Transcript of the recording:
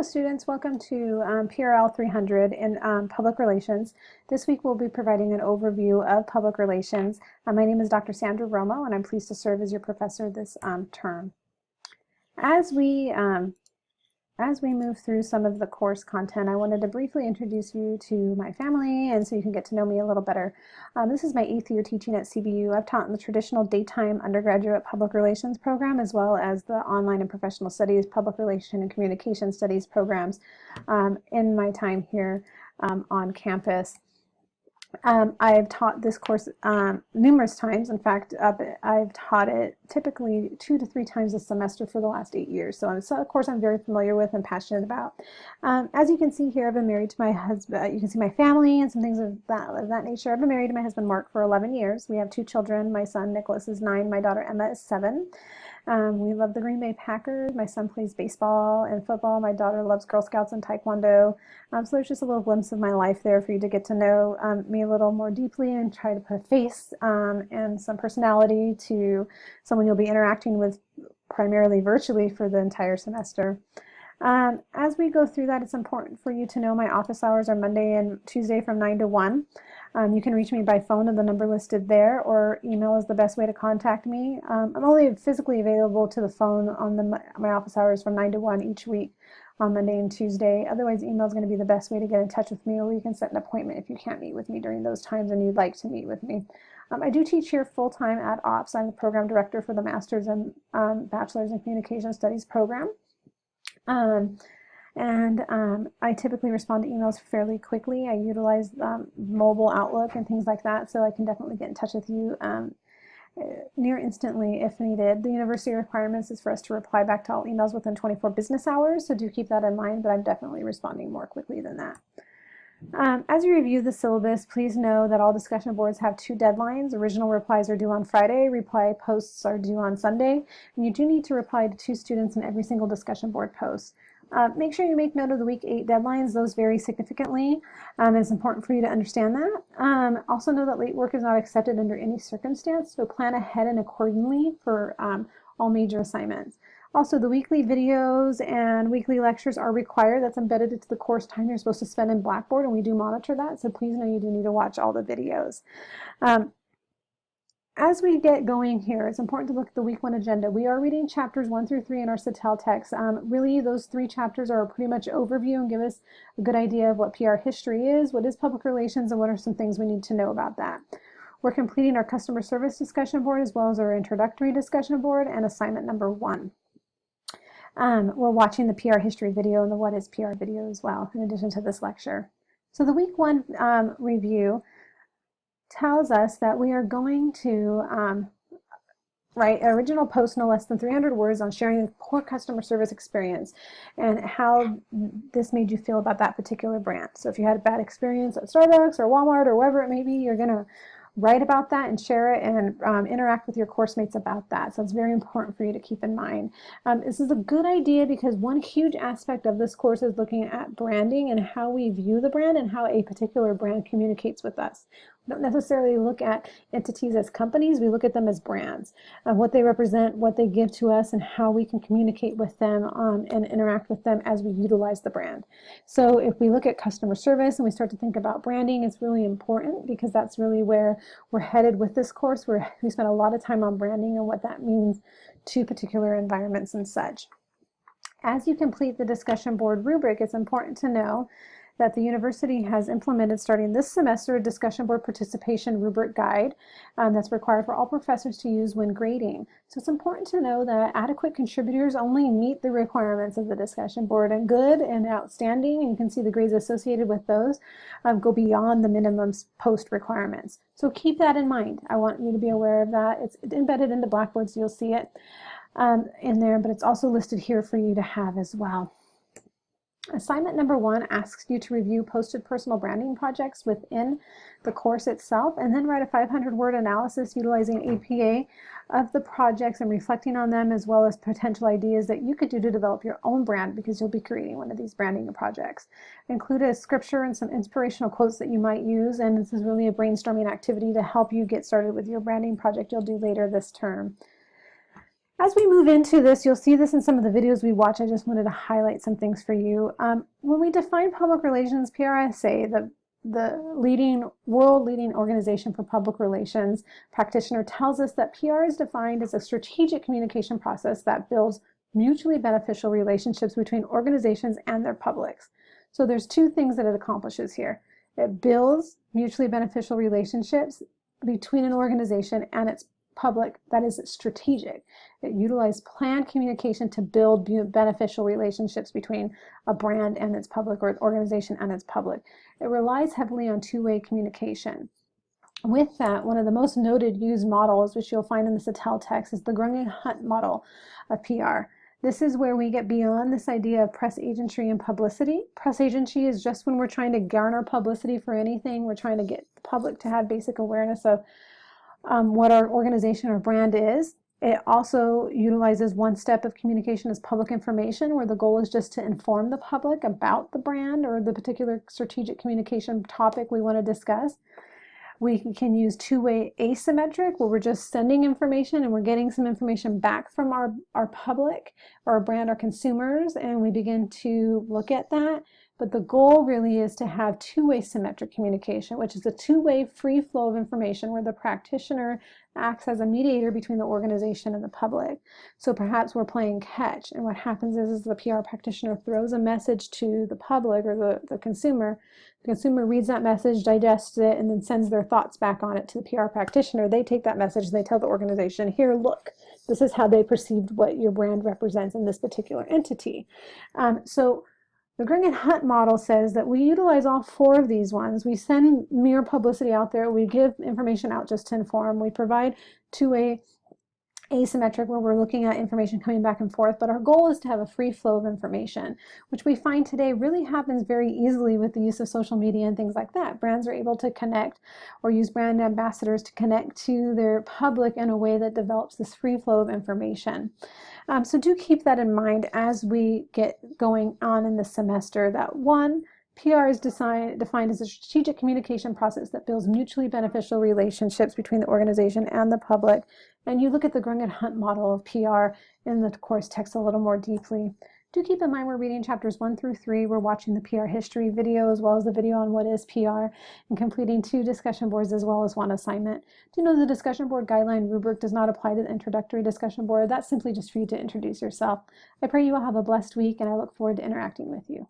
Hello students, welcome to PRL 300 in Public Relations. This week we'll be providing an overview of public relations. My name is Dr. Sandra Romo and I'm pleased to serve as your professor this term. As we move through some of the course content, I wanted to briefly introduce you to my family and so you can get to know me a little better. This is my 8th year teaching at CBU. I've taught in the traditional daytime undergraduate public relations program as well as the online and professional studies, public relation and communication studies programs in my time here on campus. I've taught this course numerous times. In fact, I've taught it typically 2 to 3 times a semester for the last 8 years. So it's a course I'm very familiar with and passionate about. As you can see here, I've been married to my husband. You can see my family and some things of that nature. I've been married to my husband, Mark, for 11 years. We have 2 children. My son, Nicholas, is 9. My daughter, Emma, is 7. We love the Green Bay Packers. My son plays baseball and football. My daughter loves Girl Scouts and Taekwondo. So there's just a little glimpse of my life there for you to get to know me a little more deeply and try to put a face and some personality to someone you'll be interacting with primarily virtually for the entire semester. As we go through that, it's important for you to know my office hours are Monday and Tuesday from 9 to 1. You can reach me by phone at the number listed there, or email is the best way to contact me. I'm only physically available to the phone on my office hours from 9 to 1 each week on Monday and Tuesday. Otherwise, email is going to be the best way to get in touch with me, or you can set an appointment if you can't meet with me during those times and you'd like to meet with me. I do teach here full-time at OPS. I'm the program director for the Master's and Bachelor's in Communication Studies program. I typically respond to emails fairly quickly. I utilize mobile Outlook and things like that, so I can definitely get in touch with you near instantly if needed. The university requirements is for us to reply back to all emails within 24 business hours, so do keep that in mind, but I'm definitely responding more quickly than that. As you review the syllabus, please know that all discussion boards have 2 deadlines. Original replies are due on Friday, reply posts are due on Sunday, and you do need to reply to 2 students in every single discussion board post. Make sure you make note of the week 8 deadlines. Those vary significantly. It's important for you to understand that. Also know that late work is not accepted under any circumstance, so plan ahead and accordingly for all major assignments. Also, the weekly videos and weekly lectures are required. That's embedded into the course time you're supposed to spend in Blackboard, and we do monitor that, so please know you do need to watch all the videos. As we get going here, it's important to look at the week 1 agenda. We are reading chapters 1 through 3 in our Satel text. Really, those 3 chapters are pretty much overview and give us a good idea of what PR history is, what is public relations, and what are some things we need to know about that. We're completing our customer service discussion board as well as our introductory discussion board and assignment number 1. We're watching the PR history video and the What is PR video as well, in addition to this lecture. So the week 1 review tells us that we are going to write an original post no less than 300 words on sharing the core customer service experience and how this made you feel about that particular brand. So if you had a bad experience at Starbucks or Walmart or wherever it may be, you're going to write about that and share it and interact with your course mates about that. So it's very important for you to keep in mind. This is a good idea because one huge aspect of this course is looking at branding and how we view the brand and how a particular brand communicates with us. We don't necessarily look at entities as companies, we look at them as brands, what they represent, what they give to us, and how we can communicate with them and interact with them as we utilize the brand. So if we look at customer service and we start to think about branding, it's really important because that's really where we're headed with this course. We spend a lot of time on branding and what that means to particular environments and such. As you complete the discussion board rubric, it's important to know that the university has implemented starting this semester a discussion board participation rubric guide that's required for all professors to use when grading. So it's important to know that adequate contributors only meet the requirements of the discussion board, and good and outstanding, and you can see the grades associated with those, go beyond the minimum post requirements. So keep that in mind. I want you to be aware of that. It's embedded into Blackboard, so you'll see it in there, but it's also listed here for you to have as well. Assignment number 1 asks you to review posted personal branding projects within the course itself and then write a 500-word analysis utilizing APA of the projects and reflecting on them, as well as potential ideas that you could do to develop your own brand because you'll be creating one of these branding projects. Include a scripture and some inspirational quotes that you might use, and this is really a brainstorming activity to help you get started with your branding project you'll do later this term. As we move into this, you'll see this in some of the videos we watch. I just wanted to highlight some things for you. When we define public relations, PRSA, the world leading organization for public relations practitioner, tells us that PR is defined as a strategic communication process that builds mutually beneficial relationships between organizations and their publics. So there's two things that it accomplishes here. It builds mutually beneficial relationships between an organization and its public that is strategic. It utilizes planned communication to build beneficial relationships between a brand and its public, or an organization and its public. It relies heavily on two-way communication. With that, one of the most noted used models, which you'll find in the Satel text, is the Grung-Hunt model of PR. This is where we get beyond this idea of press agency and publicity. Press agency is just when we're trying to garner publicity for anything. We're trying to get the public to have basic awareness of what our organization or brand is. It also utilizes one step of communication as public information, where the goal is just to inform the public about the brand or the particular strategic communication topic we want to discuss. We can use two-way asymmetric, where we're just sending information and we're getting some information back from our public or our brand, our consumers, and we begin to look at that. But the goal really is to have two-way symmetric communication, which is a two-way free flow of information where the practitioner acts as a mediator between the organization and the public. So perhaps we're playing catch, and what happens is the PR practitioner throws a message to the public or the consumer. The consumer reads that message, digests it, and then sends their thoughts back on it to the PR practitioner. They take that message and they tell the organization, here, look, this is how they perceived what your brand represents in this particular entity. So the Grung-Hunt model says that we utilize all four of these ones. We send mere publicity out there. We give information out just to inform. We provide two-way asymmetric, where we're looking at information coming back and forth, but our goal is to have a free flow of information, which we find today really happens very easily with the use of social media and things like that. Brands are able to connect or use brand ambassadors to connect to their public in a way that develops this free flow of information. So do keep that in mind as we get going on in the semester, that one, PR is defined as a strategic communication process that builds mutually beneficial relationships between the organization and the public. And you look at the Grung-Hunt model of PR in the course text a little more deeply. Do keep in mind we're reading chapters 1 through 3. We're watching the PR history video as well as the video on what is PR, and completing 2 discussion boards as well as 1 assignment. Do know the discussion board guideline rubric does not apply to the introductory discussion board. That's simply just for you to introduce yourself. I pray you all have a blessed week, and I look forward to interacting with you.